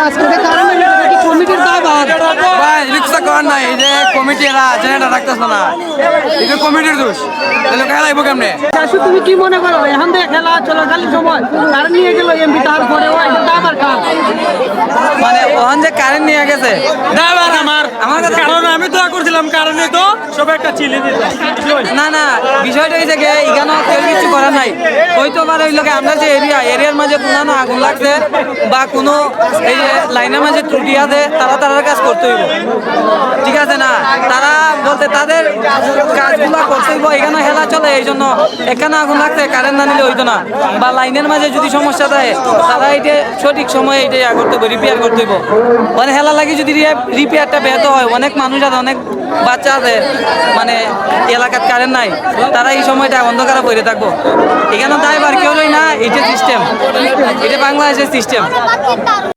আজকে যে কারণে কমিটির দায় ভাই রিক্সা করার নাই এই যে কমিটিরা জেনারেটর রাখতেছ না এই যে কমিটির দোষ তাহলে খেলা আইব কেমনে? তুমি কি মনে করো এখন থেকে খেলা চলাকালীন সময় কারণ নিয়ে গেল এমপি তারপরে আবার কার মানে ওখান যে কারেন্ট নিয়ে গেছে দাবার আমার কথা কারণ আমি তো করছিলাম কারণে তো সব একটা চিলি দিতাম না না বিষয়টা এই যে এখানে কেউ কিছু করার নাই হয়তো পারে ওই লোকে আমরা যে এরিয়ার মাঝে কোনো আগুন লাগছে বা কোনো এই যে লাইনের মাঝে ত্রুটি আছে তারা কাজ করতে হইব ঠিক আছে না তারা বলতে তাদের কাজগুলো করতে হইব এখানে খেলা চলে এই জন্য এখানে আগুন লাগছে কারেন্ট না নিলে হইতো না বা লাইনের মাঝে যদি সমস্যা থাকে তারা এটা সঠিক সময়ে এইটা করতে হইব রিপেয়ার করতে হইব মানে খেলা লাগে যদি রিপেয়ারটা ব্যাহত হয় অনেক মানুষ আছে অনেক বাচ্চা আছে মানে এলাকার কারেন্ট নাই তারা এই সময়টা অন্ধকারে পড়ে থাকবো এখানে দায়বার কেউ না এটা সিস্টেম এটা বাংলাদেশের সিস্টেম